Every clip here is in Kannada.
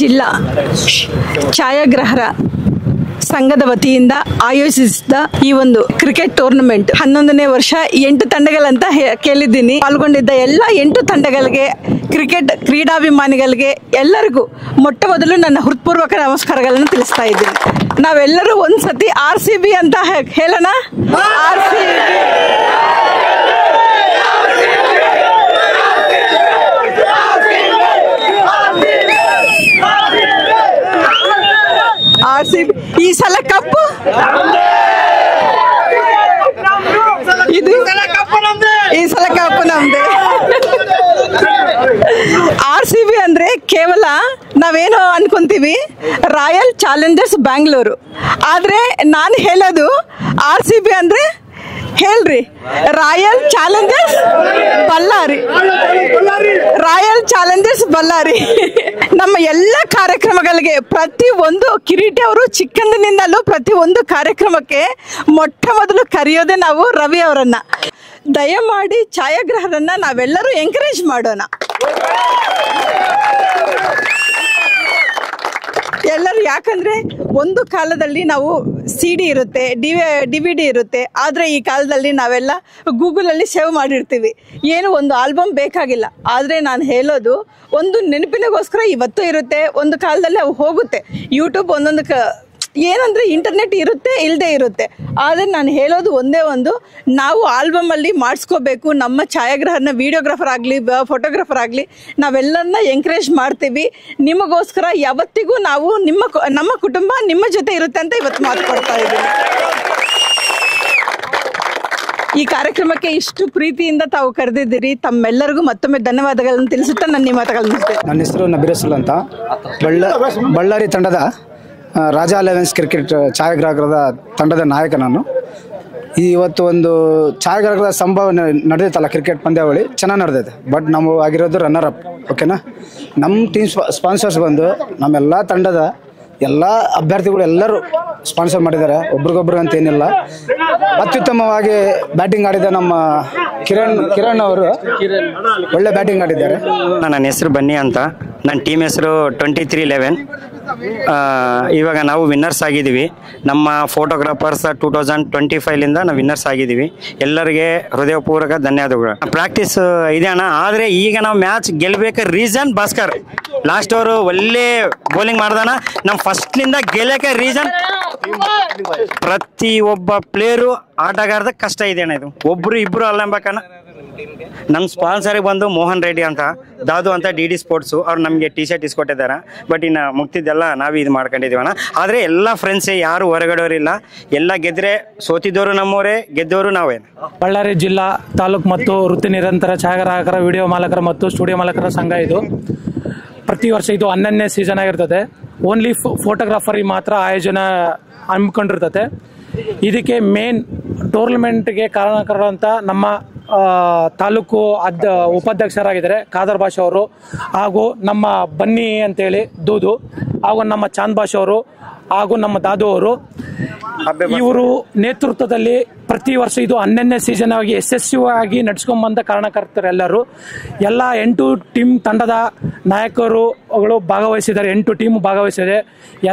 ಜಿಲ್ಲಾ ಛಾಯಾಗ್ರಾಹಕರ ಸಂಘದ ವತಿಯಿಂದ ಆಯೋಜಿಸಿದ ಈ ಒಂದು ಕ್ರಿಕೆಟ್ ಟೂರ್ನಮೆಂಟ್ 11ನೇ ವರ್ಷ 8 ತಂಡಗಳಂತ ಕೇಳಿದ್ದೀನಿ. ಪಾಲ್ಗೊಂಡಿದ್ದ ಎಲ್ಲ 8 ತಂಡಗಳಿಗೆ, ಕ್ರಿಕೆಟ್ ಕ್ರೀಡಾಭಿಮಾನಿಗಳಿಗೆ ಎಲ್ಲರಿಗೂ ಮೊಟ್ಟ ಮೊದಲು ನನ್ನ ಹೃತ್ಪೂರ್ವಕ ನಮಸ್ಕಾರಗಳನ್ನು ತಿಳಿಸ್ತಾ ಇದ್ದೀನಿ. ನಾವೆಲ್ಲರೂ ಒಂದ್ಸತಿ RCB ಅಂತ ಹೇಳೋಣ. RCB ಈ ಸಲ ಕಪ್ಪು ಈ ಸಲ ಕಪ್ಪು ನಮ್ದೆ. RCB ಅಂದ್ರೆ ಕೇವಲ ನಾವೇನೋ ಅನ್ಕೊಂತೀವಿ ರಾಯಲ್ ಚಾಲೆಂಜರ್ಸ್ ಬ್ಯಾಂಗ್ಳೂರು, ಆದ್ರೆ ನಾನು ಹೇಳೋದು RCB ಅಂದ್ರೆ ಹೇಳ್ರಿ royal Challengers Ballari. Royal Challengers Ballari. ನಮ್ಮ ಎಲ್ಲ ಕಾರ್ಯಕ್ರಮಗಳಿಗೆ ಪ್ರತಿ ಒಂದು ಕಿರೀಟಿ ಅವರು ಚಿಕ್ಕಂದಿನಿಂದಲೂ ಪ್ರತಿ ಒಂದು ಕಾರ್ಯಕ್ರಮಕ್ಕೆ ಮೊಟ್ಟ ಮೊದಲು ಕರೆಯೋದೇ ನಾವು ರವಿ ಅವರನ್ನ. ದಯಮಾಡಿ ಛಾಯಾಗ್ರಾಹಕರನ್ನ ನಾವೆಲ್ಲರೂ ಎಂಕರೇಜ್ ಮಾಡೋಣ. ಎಲ್ಲರೂ ಯಾಕಂದ್ರೆ ಒಂದು ಕಾಲದಲ್ಲಿ ನಾವು CD ಇರುತ್ತೆ, DVD ಇರುತ್ತೆ, ಆದರೆ ಈ ಕಾಲದಲ್ಲಿ ನಾವೆಲ್ಲ ಗೂಗಲಲ್ಲಿ ಸೇವ್ ಮಾಡಿರ್ತೀವಿ. ಏನು ಒಂದು ಆಲ್ಬಮ್ ಬೇಕಾಗಿಲ್ಲ. ಆದರೆ ನಾನು ಹೇಳೋದು ಒಂದು ನೆನಪಿನಗೋಸ್ಕರ ಇವತ್ತು ಇರುತ್ತೆ, ಒಂದು ಕಾಲದಲ್ಲಿ ಅವು ಹೋಗುತ್ತೆ. ಯೂಟ್ಯೂಬ್ ಒಂದೊಂದು ಏನಂದರೆ ಇಂಟರ್ನೆಟ್ ಇರುತ್ತೆ, ಇಲ್ಲದೆ ಇರುತ್ತೆ. ಆದರೆ ನಾನು ಹೇಳೋದು ಒಂದೇ ಒಂದು, ನಾವು ಆಲ್ಬಮಲ್ಲಿ ಮಾಡಿಸ್ಕೋಬೇಕು. ನಮ್ಮ ಛಾಯಾಗ್ರಹರನ್ನ ವಿಡಿಯೋಗ್ರಾಫರ್ ಆಗಲಿ ಫೋಟೋಗ್ರಾಫರ್ ಆಗಲಿ ನಾವೆಲ್ಲರನ್ನ ಎಂಕರೇಜ್ ಮಾಡ್ತೀವಿ. ನಿಮಗೋಸ್ಕರ ಯಾವತ್ತಿಗೂ ನಾವು ನಮ್ಮ ಕುಟುಂಬ ನಿಮ್ಮ ಜೊತೆ ಇರುತ್ತೆ ಅಂತ ಇವತ್ತು ಮಾತು ಕೊಡ್ತಾ ಇದ್ದೀನಿ. ಈ ಕಾರ್ಯಕ್ರಮಕ್ಕೆ ಇಷ್ಟು ಪ್ರೀತಿಯಿಂದ ತಾವು ಕರೆದಿದ್ದೀರಿ. ತಮ್ಮೆಲ್ಲರಿಗೂ ಮತ್ತೊಮ್ಮೆ ಧನ್ಯವಾದಗಳನ್ನು ತಿಳಿಸುತ್ತಾ ನನ್ನ ಮಾತುಗಳನ್ನು ಮುಗಿಸ್ತೇನೆ. ನನ್ನ ಹೆಸರು ನಬೀರಸುಲ್ ಅಂತ, ಬಳ್ಳಾರಿ ತಂಡದ ರಾಜಾ 11 ಕ್ರಿಕೆಟ್ ಛಾಯಾಗ್ರಾಹಕರ ತಂಡದ ನಾಯಕ ನಾನು. ಇವತ್ತು ಒಂದು ಛಾಯಾಗ್ರಾಹಕರ ಸಂಭವ ನಡೆದೈತಲ್ಲ, ಕ್ರಿಕೆಟ್ ಪಂದ್ಯಾವಳಿ ಚೆನ್ನಾಗಿ ನಡೆದೈತೆ. ಬಟ್ ನಾವು ಆಗಿರೋದು ರನ್ನರ್ ಅಪ್. ಓಕೆನಾ, ನಮ್ಮ ಟೀಮ್ ಸ್ಪಾನ್ಸರ್ಸ್ ಬಂದು ನಮ್ಮೆಲ್ಲ ತಂಡದ ಎಲ್ಲ ಅಭ್ಯರ್ಥಿಗಳು ಎಲ್ಲರೂ ಸ್ಪಾನ್ಸರ್ ಮಾಡಿದ್ದಾರೆ, ಒಬ್ರಿಗೊಬ್ರು ಅಂತ ಏನಿಲ್ಲ. ಅತ್ಯುತ್ತಮವಾಗಿ ಬ್ಯಾಟಿಂಗ್ ಆಡಿದ ನಮ್ಮ ಕಿರಣ್ ಅವರು ಒಳ್ಳೆ ಬ್ಯಾಟಿಂಗ್ ಆಡಿದ್ದಾರೆ. ನನ್ನ ಹೆಸರು ಬನ್ನಿ ಅಂತ, ನನ್ನ ಟೀಮ್ ಹೆಸರು 2311. ಇವಾಗ ನಾವು ವಿನ್ನರ್ಸ್ ಆಗಿದ್ದೀವಿ. ನಮ್ಮ ಫೋಟೋಗ್ರಾಫರ್ಸ್ 2025ಲಿಂದ ನಾವು ವಿನ್ನರ್ಸ್ ಆಗಿದ್ದೀವಿ. ಎಲ್ಲರಿಗೆ ಹೃದಯಪೂರ್ವಕ ಧನ್ಯವಾದಗಳು. ಪ್ರಾಕ್ಟೀಸ್ ಇದೆ ಅಣ್ಣ, ಆದರೆ ಈಗ ನಾವು ಮ್ಯಾಚ್ ಗೆಲ್ಲಬೇಕು. ರೀಸನ್ ಭಾಸ್ಕರ್ ಲಾಸ್ಟ್ ಓವರು ಒಳ್ಳೆ ಬೌಲಿಂಗ್ ಮಾಡ್ದಾನ. ನಮ್ಮ ಫಸ್ಟ್ಲಿಂದ ಗೆಲ್ಲಕ್ಕೆ ರೀಸನ್ ಪ್ರತಿ ಒಬ್ಬ ಪ್ಲೇಯರು ಆಟಗಾರದ ಕಷ್ಟ ಇದೆ ಅಣ್ಣ. ಇದು ಒಬ್ರು ಇಬ್ರು ಅಲ್ಲ ಎಂಬಕಣ್ಣ. ನಮ್ಮ ಸ್ಪಾನ್ಸರ್ಗೆ ಬಂದು ಮೋಹನ್ ರೆಡ್ಡಿ ಅಂತ, ದಾದು ಅಂತ DD ಸ್ಪೋರ್ಟ್ಸು ಅವ್ರು ನಮಗೆ T-ಶರ್ಟ್ ಇಸ್ಕೊಟ್ಟಿದ್ದಾರೆ. ಬಟ್ ಇನ್ನು ಮುಗ್ತಿದ್ದೆಲ್ಲ ನಾವೇ ಇದು ಮಾಡ್ಕೊಂಡಿದ್ದೀವಣ್ಣ. ಆದರೆ ಎಲ್ಲ ಫ್ರೆಂಡ್ಸೇ, ಯಾರು ಹೊರಗಡೆಯವರಿಲ್ಲ. ಎಲ್ಲ ಗೆದ್ದರೆ ಸೋತಿದ್ದವರು ನಮ್ಮವರೇ, ಗೆದ್ದವರು ನಾವೇ. ಬಳ್ಳಾರಿ ಜಿಲ್ಲಾ ತಾಲೂಕು ಮತ್ತು ವೃತ್ತಿ ನಿರಂತರ ಛಾಯಾಗ್ರಾಹಕರ, ವಿಡಿಯೋ ಮಾಲಕರ ಮತ್ತು ಸ್ಟುಡಿಯೋ ಮಾಲಕರ ಸಂಘ ಇದು. ಪ್ರತಿ ವರ್ಷ ಇದು 11ನೇ ಸೀಸನ್ ಆಗಿರ್ತದೆ. ಓನ್ಲಿ ಫೋಟೋಗ್ರಾಫರಿಗೆ ಮಾತ್ರ ಆಯೋಜನೆ ಹಮ್ಮಿಕೊಂಡಿರ್ತದೆ. ಇದಕ್ಕೆ ಮೇನ್ ಟೂರ್ನಮೆಂಟ್ಗೆ ಕಾರಣಕರಂತ ನಮ್ಮ ತಾಲೂಕು ಉಪಾಧ್ಯಕ್ಷರಾಗಿದ್ದಾರೆ ಖಾದರ್ ಭಾಷೆ ಅವರು, ಹಾಗೂ ನಮ್ಮ ಬನ್ನಿ ಅಂತೇಳಿ ದೂದು, ಹಾಗೂ ನಮ್ಮ ಚಾಂದ್ ಭಾಷೆ ಅವರು, ಹಾಗೂ ನಮ್ಮ ದಾದು ಅವರು. ಇವರು ನೇತೃತ್ವದಲ್ಲಿ ಪ್ರತಿ ವರ್ಷ ಇದು 11ನೇ ಸೀಸನ್ ಆಗಿ ಯಶಸ್ವಿಯಾಗಿ ನಡೆಸ್ಕೊಂಡ್ ಕಾರಣಕರ್ತರೆಲ್ಲರೂ. ಎಲ್ಲ 8 ಟೀಮ್ ತಂಡದ ನಾಯಕರುಗಳು ಭಾಗವಹಿಸಿದ್ದಾರೆ. 8 ಟೀಮ್ ಭಾಗವಹಿಸಿದೆ.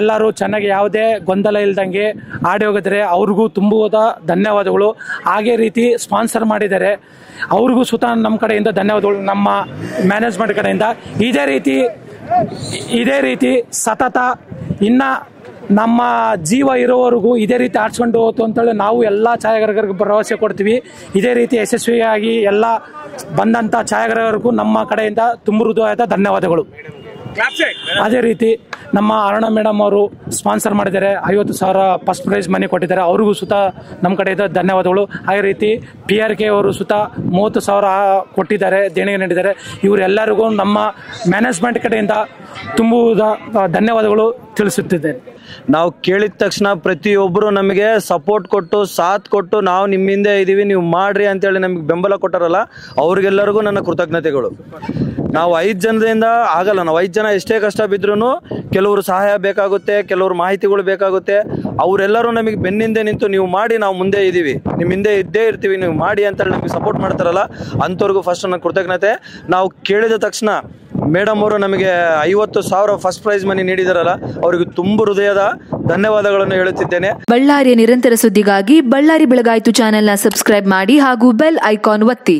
ಎಲ್ಲರೂ ಚೆನ್ನಾಗಿ ಯಾವುದೇ ಗೊಂದಲ ಇಲ್ದಂಗೆ ಆಡಿ ಹೋಗಿದ್ದಾರೆ. ಅವ್ರಿಗೂ ತುಂಬುವುದ ಧನ್ಯವಾದಗಳು. ಹಾಗೆ ರೀತಿ ಸ್ಪಾನ್ಸರ್ ಮಾಡಿದ್ದಾರೆ, ಅವ್ರಿಗೂ ಸುತ ನಮ್ಮ ಕಡೆಯಿಂದ ಧನ್ಯವಾದಗಳು. ನಮ್ಮ ಮ್ಯಾನೇಜ್ಮೆಂಟ್ ಕಡೆಯಿಂದ ಇದೇ ರೀತಿ ಸತತ ಇನ್ನ ನಮ್ಮ ಜೀವ ಇರೋವರೆಗೂ ಇದೇ ರೀತಿ ಆಡ್ಸ್ಕೊಂಡು ಹೋಗ್ತು ಅಂತೇಳಿ ನಾವು ಎಲ್ಲ ಛಾಯಾಗ್ರಾಹಕರಿಗೆ ಭರವಸೆ ಕೊಡ್ತೀವಿ. ಇದೇ ರೀತಿ ಯಶಸ್ವಿಯಾಗಿ ಎಲ್ಲ ಬಂದಂಥ ಛಾಯಾಗ್ರಾಹಕರಿಗೂ ನಮ್ಮ ಕಡೆಯಿಂದ ತುಂಬ ಹೃದಯದ ಧನ್ಯವಾದಗಳು. ಅದೇ ರೀತಿ ನಮ್ಮ ಅರುಣ ಮೇಡಮ್ ಅವರು ಸ್ಪಾನ್ಸರ್ ಮಾಡಿದ್ದಾರೆ. 50,000 ಫಸ್ಟ್ ಪ್ರೈಸ್ ಮನಿ ಕೊಟ್ಟಿದ್ದಾರೆ. ಅವ್ರಿಗೂ ಸುತ ನಮ್ಮ ಕಡೆಯಿಂದ ಧನ್ಯವಾದಗಳು. ಅದೇ ರೀತಿ PRK ಅವರು ಸುತ 30,000 ಕೊಟ್ಟಿದ್ದಾರೆ, ದೇಣಿಗೆ ನೀಡಿದ್ದಾರೆ. ಇವರೆಲ್ಲರಿಗೂ ನಮ್ಮ ಮ್ಯಾನೇಜ್ಮೆಂಟ್ ಕಡೆಯಿಂದ ತುಂಬುವುದ ಧನ್ಯವಾದಗಳು ತಿಳಿಸುತ್ತಿದ್ದೇನೆ. ನಾವು ಕೇಳಿದ ತಕ್ಷಣ ಪ್ರತಿಯೊಬ್ಬರು ನಮಗೆ ಸಪೋರ್ಟ್ ಕೊಟ್ಟು ಸಾಥ್ ಕೊಟ್ಟು ನಾವು ನಿಮ್ಮಿಂದ ಇದ್ದೀವಿ ನೀವು ಮಾಡ್ರಿ ಅಂತೇಳಿ ನಮಗೆ ಬೆಂಬಲ ಕೊಟ್ಟಾರಲ್ಲ, ಅವ್ರಿಗೆಲ್ಲರಿಗೂ ನನ್ನ ಕೃತಜ್ಞತೆಗಳು. ನಾವು 5 ಜನದಿಂದ ಆಗಲ್ಲ. ನಾವು 5 ಜನ ಎಷ್ಟೇ ಕಷ್ಟ ಬಿದ್ರೂ ಕೆಲವರು ಸಹಾಯ ಬೇಕಾಗುತ್ತೆ, ಕೆಲವರು ಮಾಹಿತಿಗಳು ಬೇಕಾಗುತ್ತೆ. ಅವರೆಲ್ಲರೂ ನಮಗೆ ಬೆನ್ನಿಂದೆ ನಿಂತು ನೀವು ಮಾಡಿ, ನಾವು ಮುಂದೆ ಇದ್ದೀವಿ, ನಿಮ್ಮ ಹಿಂದೆ ಇದ್ದೇ ಇರ್ತೀವಿ, ನೀವು ಮಾಡಿ ಅಂತೇಳಿ ನಮಗೆ ಸಪೋರ್ಟ್ ಮಾಡ್ತಾರಲ್ಲ, ಅಂಥವ್ರಿಗೂ ಫಸ್ಟ್ ನನ್ನ ಕೃತಜ್ಞತೆ. ನಾವು ಕೇಳಿದ ತಕ್ಷಣ ಮೇಡಮ್ ಅವರು ನಮಗೆ 50,000 ಫಸ್ಟ್ ಪ್ರೈಸ್ ಮನಿ ನೀಡಿದಾರಲ್ಲ, ಅವರಿಗೆ ತುಂಬ ಹೃದಯದ ಧನ್ಯವಾದಗಳನ್ನು ಹೇಳುತ್ತಿದ್ದೇನೆ. ಬಳ್ಳಾರಿಯ ನಿರಂತರ ಸುದ್ದಿಗಾಗಿ ಬಳ್ಳಾರಿ ಬೆಳಗಾಯಿತು ಚಾನೆಲ್ನ ಸಬ್ಸ್ಕ್ರೈಬ್ ಮಾಡಿ ಹಾಗೂ ಬೆಲ್ ಐಕಾನ್ ಒತ್ತಿ.